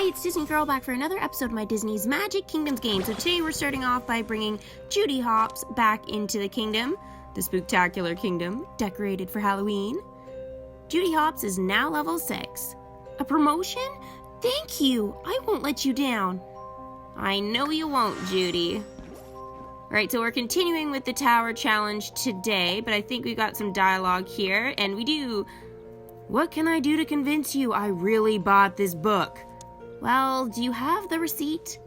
Hi, it's Disney Girl back for another episode of my Disney's Magic Kingdoms game. So today we're starting off by bringing Judy Hopps back into the kingdom, the Spooktacular Kingdom, decorated for Halloween. Judy Hopps is now level 6. A promotion? Thank you! I won't let you down. I know you won't, Judy. Alright, so we're continuing with the Tower Challenge today, but I think we got some dialogue here, and we do. What can I do to convince you I really bought this book? Well, do you have the receipt?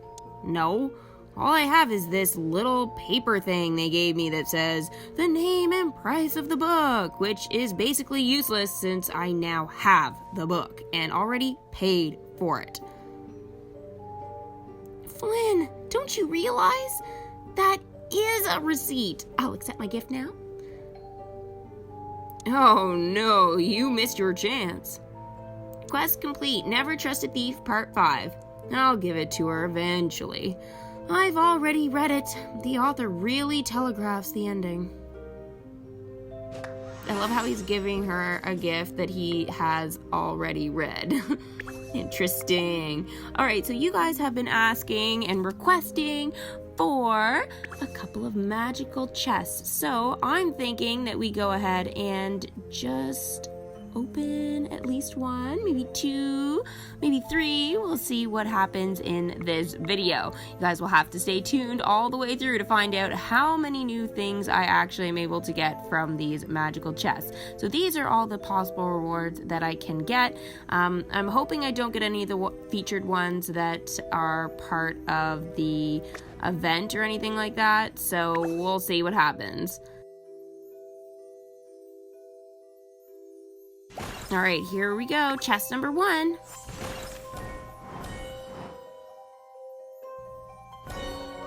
No. All I have is this little paper thing they gave me that says the name and price of the book, which is basically useless since I now have the book and already paid for it. Flynn, don't you realize that is a receipt? I'll accept my gift now. Oh no, you missed your chance. Quest complete. Never Trust a Thief, Part 5. I'll give it to her eventually. I've already read it. The author really telegraphs the ending. I love how he's giving her a gift that he has already read. Interesting. Alright, so you guys have been asking and requesting for a couple of magical chests. So I'm thinking that we go ahead and just open at least one, maybe two, maybe three. We'll see what happens in this video. You guys will have to stay tuned all the way through to find out how many new things I actually am able to get from these magical chests. So these are all the possible rewards that I can get. I'm hoping I don't get any of the featured ones that are part of the event or anything like that, so we'll see what happens. Alright, here we go. Chest number 1.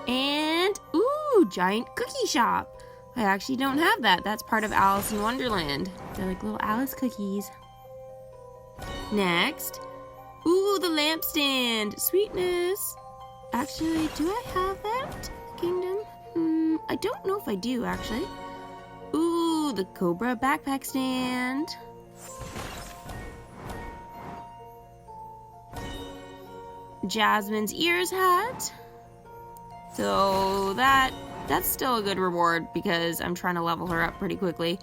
And, ooh, giant cookie shop. I actually don't have that. That's part of Alice in Wonderland. They're like little Alice cookies. Next. Ooh, the lampstand. Sweetness. Actually, do I have that kingdom? I don't know if I do, actually. Ooh, the Cobra backpack stand. Jasmine's ears hat. So that's still a good reward because I'm trying to level her up pretty quickly.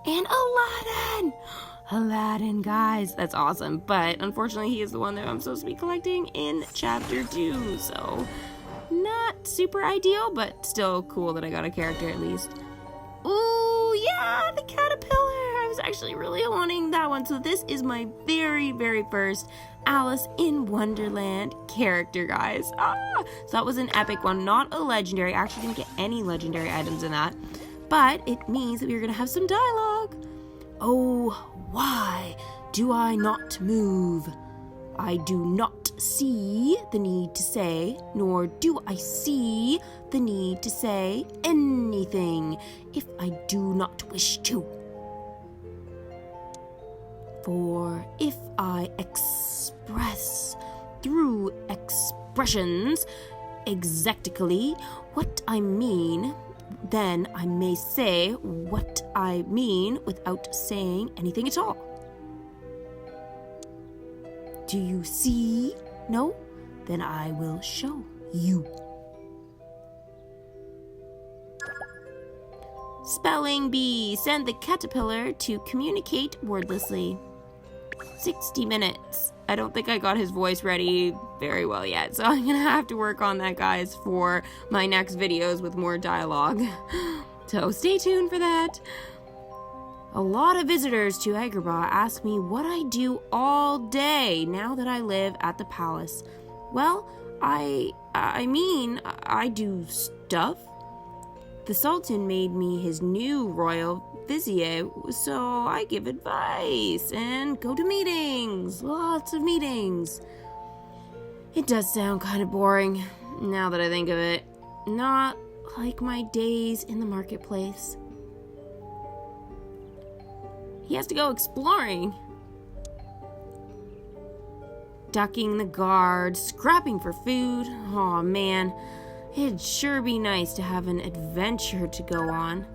And Aladdin! Aladdin, guys. That's awesome. But unfortunately, he is the one that I'm supposed to be collecting in Chapter 2. So not super ideal, but still cool that I got a character at least. Ooh, yeah, the caterpillar. I was actually really wanting that one. So this is my very, very first Alice in Wonderland character, guys. So that was an epic one, not a legendary. I actually didn't get any legendary items in that. But it means that we're going to have some dialogue. Oh, why do I not move? I do not see the need to say, nor do I see the need to say anything if I do not wish to. For if I express through expressions exactly what I mean, then I may say what I mean without saying anything at all. Do you see? No? Then I will show you. Spelling bee. Send the caterpillar to communicate wordlessly. 60 minutes. I don't think I got his voice ready very well yet, so I'm gonna have to work on that, guys, for my next videos with more dialogue. So stay tuned for that. A lot of visitors to Agrabah ask me what I do all day now that I live at the palace. Well, I mean, I do stuff. The Sultan made me his new royal vizier, so I give advice and go to meetings. Lots of meetings. It does sound kind of boring, now that I think of it. Not like my days in the marketplace. He has to go exploring. Ducking the guard, scrapping for food. Aw, man. It'd sure be nice to have an adventure to go on.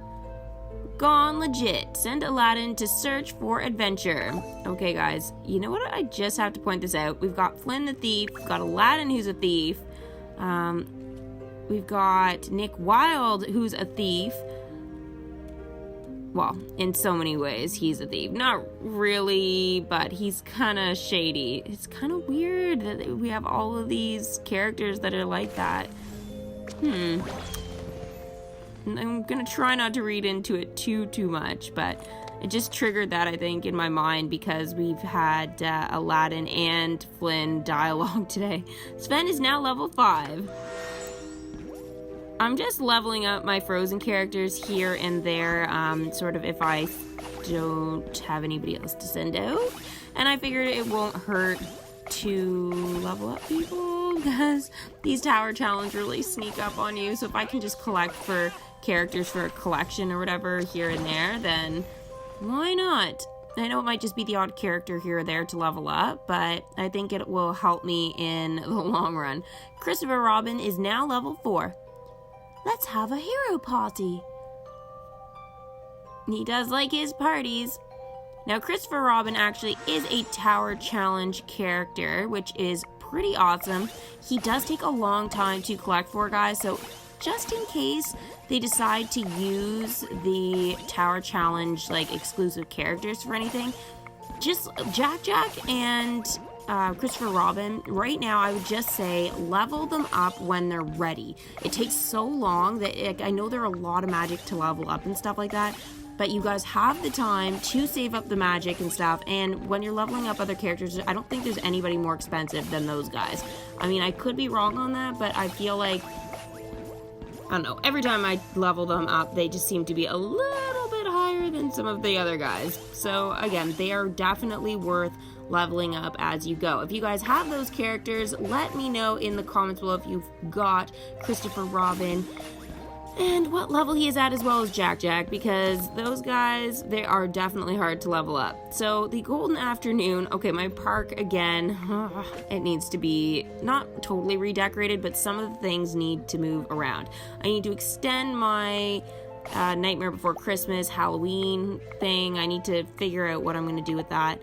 Gone legit. Send Aladdin to search for adventure. Okay, guys, you know what? I just have to point this out. We've got Flynn the thief. We've got Aladdin, who's a thief. We've got Nick Wilde, who's a thief. Well, in so many ways, he's a thief. Not really, but he's kind of shady. It's kind of weird that we have all of these characters that are like that. I'm gonna try not to read into it too much, but it just triggered that, I think, in my mind because we've had Aladdin and Flynn dialogue today. Sven is now level 5. I'm just leveling up my Frozen characters here and there, sort of if I don't have anybody else to send out. And I figured it won't hurt to level up people because these tower challenges really sneak up on you. So if I can just collect for characters for a collection or whatever here and there, then why not? I know it might just be the odd character here or there to level up, but I think it will help me in the long run. Christopher Robin is now level 4. Let's have a hero party. He does like his parties. Now, Christopher Robin actually is a tower challenge character, which is pretty awesome. He does take a long time to collect for, guys, so just in case they decide to use the tower challenge, like, exclusive characters for anything, just Jack and Christopher Robin, right now I would just say level them up when they're ready. It takes so long that I know there are a lot of magic to level up and stuff like that, but you guys have the time to save up the magic and stuff, and when you're leveling up other characters, I don't think there's anybody more expensive than those guys. I mean, I could be wrong on that, but I feel like, I don't know, every time I level them up, they just seem to be a little bit higher than some of the other guys. So again, they are definitely worth leveling up as you go. If you guys have those characters, let me know in the comments below if you've got Christopher Robin and what level he is at, as well as Jack, because those guys, they are definitely hard to level up. So the golden afternoon, okay, my park again, it needs to be not totally redecorated, but some of the things need to move around. I need to extend my Nightmare Before Christmas Halloween thing. I need to figure out what I'm going to do with that.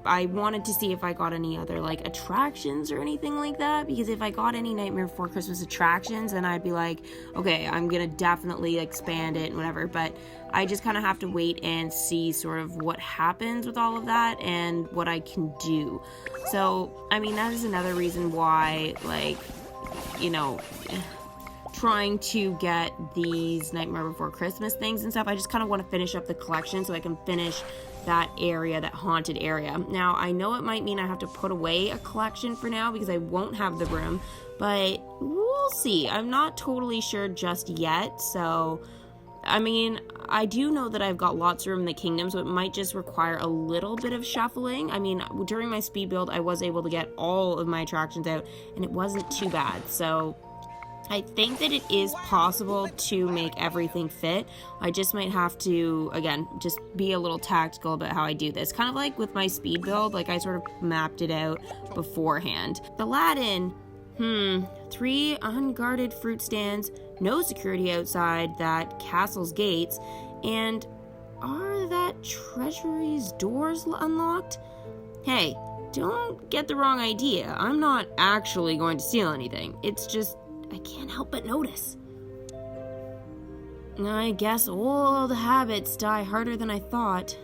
I wanted to see if I got any other, like, attractions or anything like that, because if I got any Nightmare Before Christmas attractions, then I'd be like, okay, I'm gonna definitely expand it and whatever, but I just kind of have to wait and see sort of what happens with all of that and what I can do. So, I mean, that is another reason why, like, you know, trying to get these Nightmare Before Christmas things and stuff, I just kind of want to finish up the collection so I can finish that area, that haunted area. Now, I know it might mean I have to put away a collection for now because I won't have the room, but we'll see. I'm not totally sure just yet, so I mean, I do know that I've got lots of room in the kingdom, so it might just require a little bit of shuffling. I mean, during my speed build, I was able to get all of my attractions out, and it wasn't too bad, so I think that it is possible to make everything fit. I just might have to, again, just be a little tactical about how I do this. Kind of like with my speed build, like I sort of mapped it out beforehand. Aladdin, 3 unguarded fruit stands, no security outside that castle's gates, and are that treasury's doors unlocked? Hey, don't get the wrong idea. I'm not actually going to steal anything. It's just I can't help but notice. I guess old habits die harder than I thought.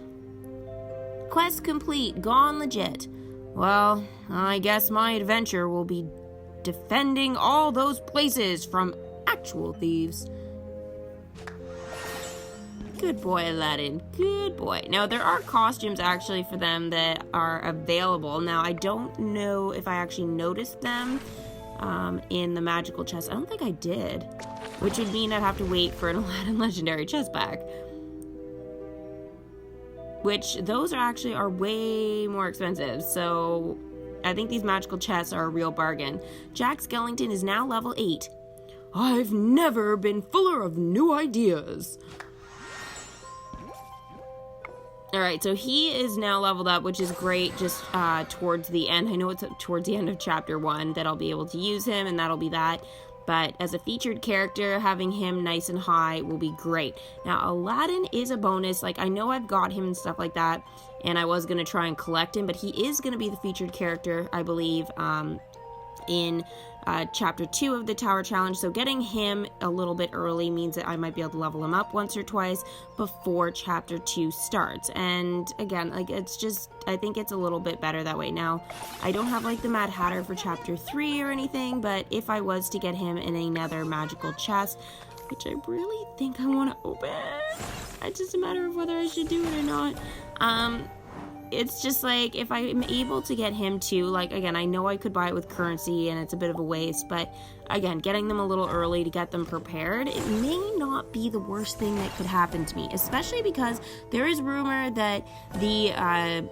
Quest complete, gone legit. Well, I guess my adventure will be defending all those places from actual thieves. Good boy, Aladdin. Good boy. Now, there are costumes actually for them that are available. Now, I don't know if I actually noticed them in the magical chest. I don't think I did, which would mean I'd have to wait for an Aladdin Legendary chest pack, which those are way more expensive, so I think these magical chests are a real bargain. Jack Skellington is now level 8. I've never been fuller of new ideas. Alright, so he is now leveled up, which is great, just towards the end. I know it's towards the end of chapter 1 that I'll be able to use him, and that'll be that. But as a featured character, having him nice and high will be great. Now, Aladdin is a bonus. Like, I know I've got him and stuff like that, and I was going to try and collect him, but he is going to be the featured character, I believe, in chapter 2 of the Tower Challenge. So getting him a little bit early means that I might be able to level him up once or twice before chapter 2 starts. And again, like, it's just, I think it's a little bit better that way. Now, I don't have like the Mad Hatter for chapter 3 or anything, but if I was to get him in another magical chest, which I really think I want to open, it's just a matter of whether I should do it or not. It's just like, if I'm able to get him too, like, again, I know I could buy it with currency and it's a bit of a waste, but again, getting them a little early to get them prepared, it may not be the worst thing that could happen to me, especially because there is rumor that the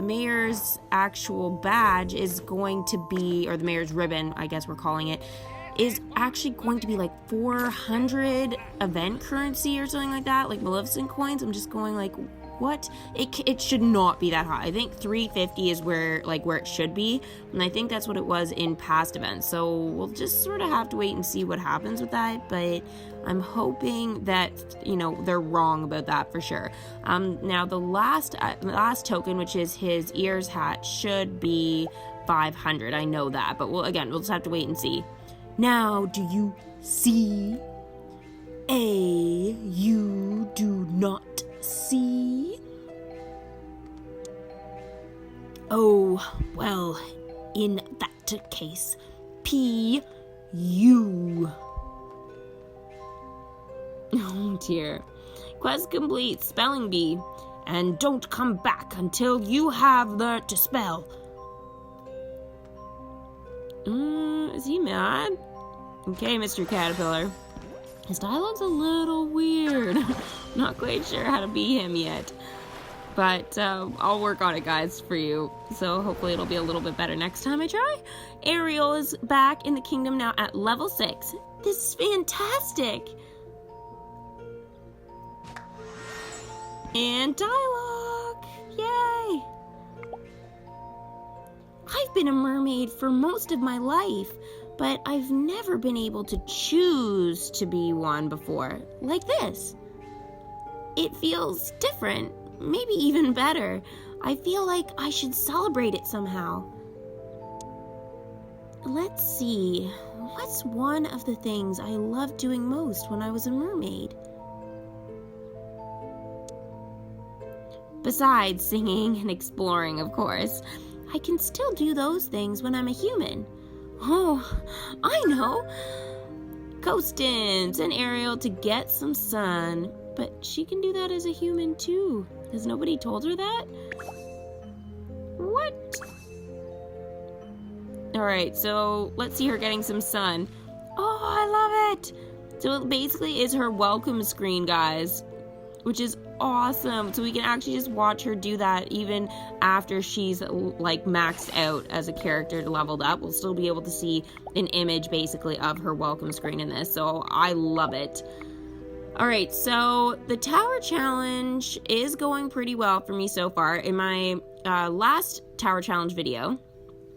mayor's actual badge is going to be, or the mayor's ribbon, I guess we're calling it, is actually going to be like 400 event currency or something like that, like Maleficent coins. I'm just going like, what? It should not be that high. I think 350 is where it should be, and I think that's what it was in past events. So we'll just sort of have to wait and see what happens with that, but I'm hoping that, you know, they're wrong about that for sure. Now the last token, which is his ears hat, should be 500. I know that, but we'll just have to wait and see. Now, do you see? A, you do not see? Oh, well, in that case, P, you. Oh dear. Quest complete, spelling bee. And don't come back until you have learnt to spell. Is he mad? Okay, Mr. Caterpillar. His dialogue's a little weird. Not quite sure how to be him yet. But I'll work on it, guys, for you. So hopefully it'll be a little bit better next time I try. Ariel is back in the kingdom now at level 6. This is fantastic. And dialogue. Yay. I've been a mermaid for most of my life, but I've never been able to choose to be one before, like this. It feels different, maybe even better. I feel like I should celebrate it somehow. Let's see, what's one of the things I loved doing most when I was a mermaid? Besides singing and exploring, of course, I can still do those things when I'm a human. Oh, I know! Coastin', send Ariel to get some sun. But she can do that as a human too. Has nobody told her that? What? Alright, so let's see her getting some sun. Oh, I love it! So it basically is her welcome screen, guys, which is awesome. So we can actually just watch her do that even after she's like maxed out as a character leveled up. We'll still be able to see an image basically of her welcome screen in this. So I love it. Alright, so the Tower Challenge is going pretty well for me so far. In my last Tower Challenge video,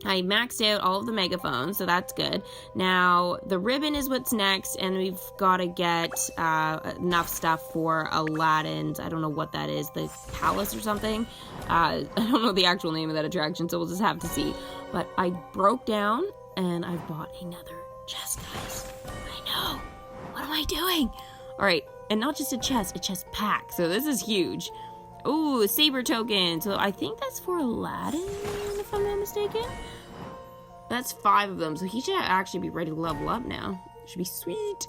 I maxed out all of the megaphones, so that's good. Now, the ribbon is what's next, and we've got to get enough stuff for Aladdin's, I don't know what that is, the palace or something. I don't know the actual name of that attraction, so we'll just have to see. But I broke down, and I've bought another chest, guys. I know. What am I doing? Alright, and not just a chest pack, so this is huge. Ooh, a saber token. So I think that's for Aladdin, if I'm not mistaken. That's 5 of them, so he should actually be ready to level up now. Should be sweet.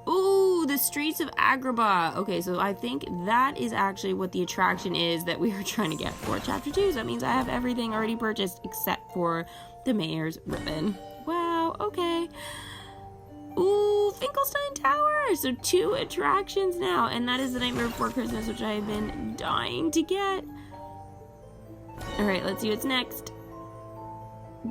Ooh, the Streets of Agrabah. Okay, so I think that is actually what the attraction is that we were trying to get for Chapter 2. So that means I have everything already purchased except for the Mayor's Ribbon. Wow, okay. Ooh, Finkelstein Tower! So 2 attractions now, and that is the Nightmare Before Christmas, which I have been dying to get. Alright, let's see what's next.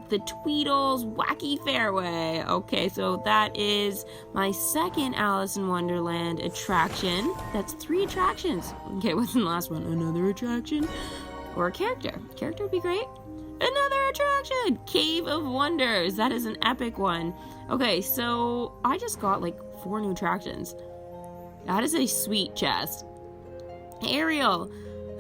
The Tweedle's Wacky Fairway. Okay, so that is my second Alice in Wonderland attraction. That's 3 attractions. Okay, what's in the last one? Another attraction? Or a character. Character would be great. Another attraction! Cave of Wonders. That is an epic one. Okay, so I just got like 4 new attractions. That is a sweet chest. Ariel.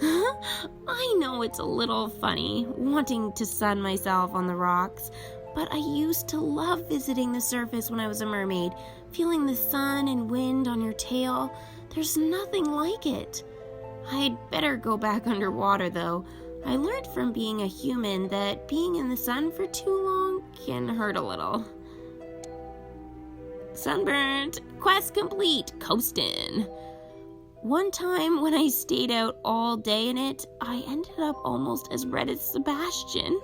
I know it's a little funny, wanting to sun myself on the rocks, but I used to love visiting the surface when I was a mermaid. Feeling the sun and wind on your tail, there's nothing like it. I'd better go back underwater, though. I learned from being a human that being in the sun for too long can hurt a little. Sunburnt. Quest complete. Coastin'. One time when I stayed out all day in it, I ended up almost as red as Sebastian.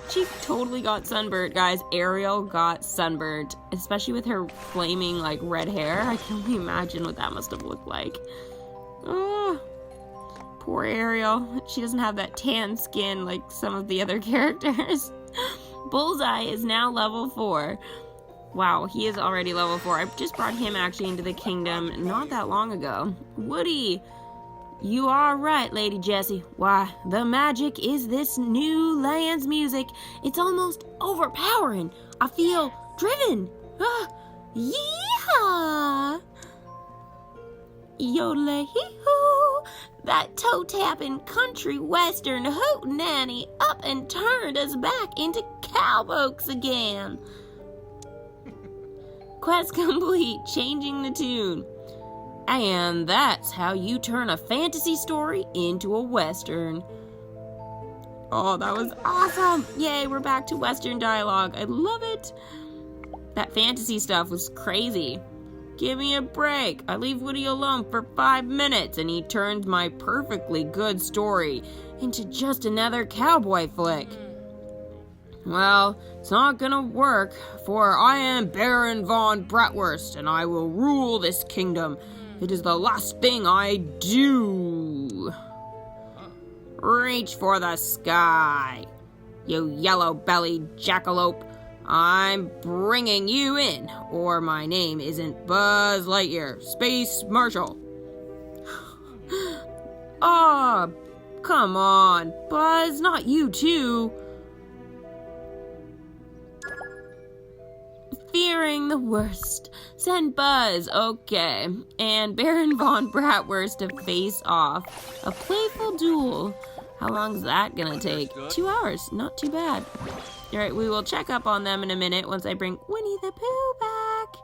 She totally got sunburnt, guys. Ariel got sunburnt, especially with her flaming, like, red hair. I can only imagine what that must have looked like. Oh, poor Ariel. She doesn't have that tan skin like some of the other characters. Bullseye is now level 4. Wow, he is already level 4. I just brought him actually into the kingdom not that long ago. Woody, you are right, Lady Jessie. Why, the magic is this new land's music. It's almost overpowering. I feel driven. Yeehaw! Yodelay-hee-hoo! That toe-tapping country western hootenanny up and turned us back into cowpokes again. Quest complete, changing the tune. And that's how you turn a fantasy story into a western. Oh, that was awesome! Yay, we're back to western dialogue. I love it. That fantasy stuff was crazy. Give me a break. I leave Woody alone for 5 minutes and he turned my perfectly good story into just another cowboy flick. Well, it's not gonna work, for I am Baron von Bratwurst, and I will rule this kingdom. It is the last thing I do. Reach for the sky, you yellow-bellied jackalope. I'm bringing you in, or my name isn't Buzz Lightyear, Space Marshal. Oh, come on, Buzz, not you too. Fearing the worst. Send Buzz, okay. And Baron von Bratwurst to face off. A playful duel. How long is that gonna take? 2 hours, not too bad. Alright, we will check up on them in a minute once I bring Winnie the Pooh back.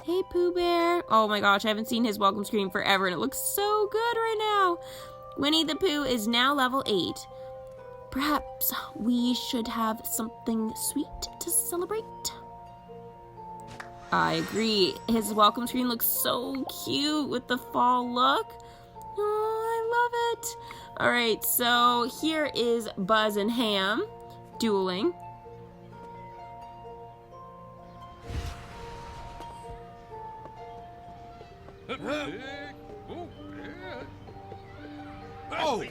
Hey, Pooh Bear. Oh my gosh, I haven't seen his welcome screen forever and it looks so good right now. Winnie the Pooh is now level 8. Perhaps we should have something sweet to celebrate. I agree. His welcome screen looks so cute with the fall look. Oh, I love it. Alright, so here is Buzz and Ham dueling. Oh! Oh!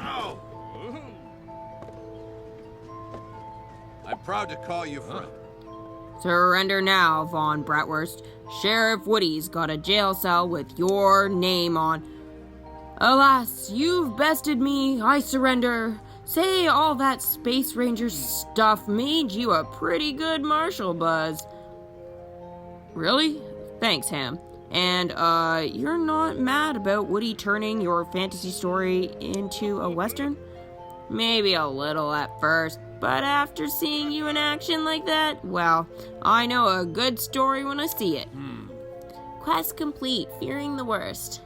Oh! I'm proud to call you friend. Surrender now, Von Bratwurst. Sheriff Woody's got a jail cell with your name on. Alas, you've bested me. I surrender. Say all that Space Ranger stuff made you a pretty good marshal, Buzz. Really? Thanks, Ham. And, you're not mad about Woody turning your fantasy story into a western? Maybe a little at first, but after seeing you in action like that, well, I know a good story when I see it. Quest complete, fearing the worst.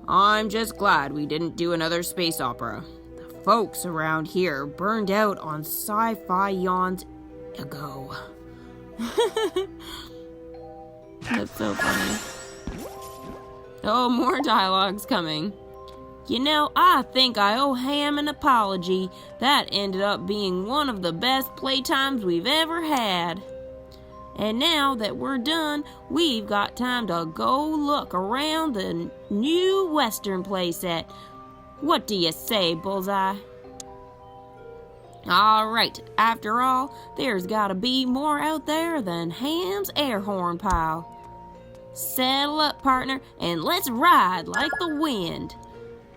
I'm just glad we didn't do another space opera. The folks around here burned out on sci-fi yawns ago. That's so funny. Oh, more dialogue's coming. You know, I think I owe Ham an apology. That ended up being one of the best playtimes we've ever had. And now that we're done, we've got time to go look around the new Western playset. What do you say, Bullseye? Alright, after all, there's gotta be more out there than Ham's air horn pile. Saddle up, partner, and let's ride like the wind.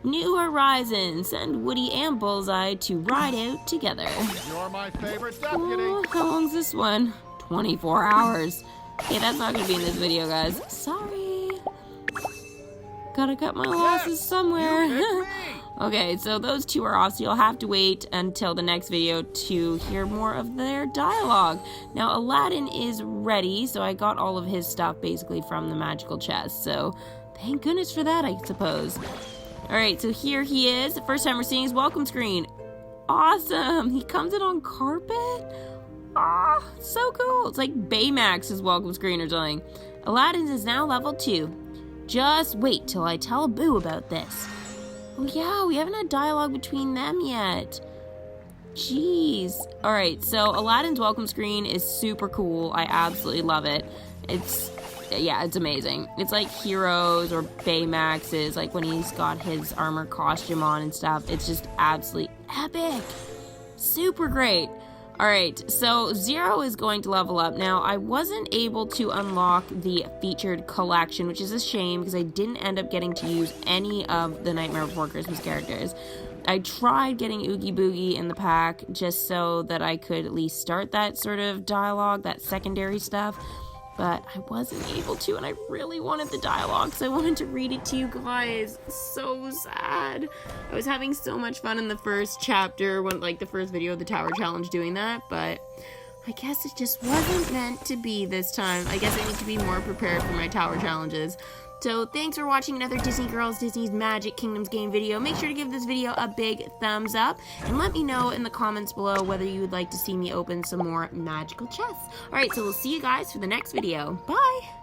New Horizons, send Woody and Bullseye to ride out together. You're my favorite deputy. Oh, how long's this one? 24 hours. Okay, that's not gonna be in this video, guys. Sorry. Gotta cut my losses somewhere. Okay, so those two are off, so you'll have to wait until the next video to hear more of their dialogue. Now, Aladdin is ready, so I got all of his stuff basically from the magical chest, so thank goodness for that, I suppose. Alright, so here he is. The first time we're seeing his welcome screen. Awesome! He comes in on carpet? Ah, so cool. It's like Baymax's welcome screen or something. Aladdin is now level 2. Just wait till I tell Boo about this. Oh yeah, we haven't had dialogue between them yet. Jeez. Alright, so Aladdin's welcome screen is super cool. I absolutely love it. It's amazing. It's like Heroes or Baymax's, like when he's got his armor costume on and stuff. It's just absolutely epic. Super great. Alright, so Zero is going to level up. Now, I wasn't able to unlock the featured collection, which is a shame because I didn't end up getting to use any of the Nightmare Before Christmas characters. I tried getting Oogie Boogie in the pack just so that I could at least start that sort of dialogue, that secondary stuff, but I wasn't able to, and I really wanted the dialogue, so I wanted to read it to you guys. So sad. I was having so much fun in the first chapter, when like the first video of the Tower Challenge doing that, but I guess it just wasn't meant to be this time. I guess I need to be more prepared for my Tower Challenges. So thanks for watching another Disney Girls Disney's Magic Kingdoms game video. Make sure to give this video a big thumbs up and let me know in the comments below whether you would like to see me open some more magical chests. Alright, so we'll see you guys for the next video. Bye!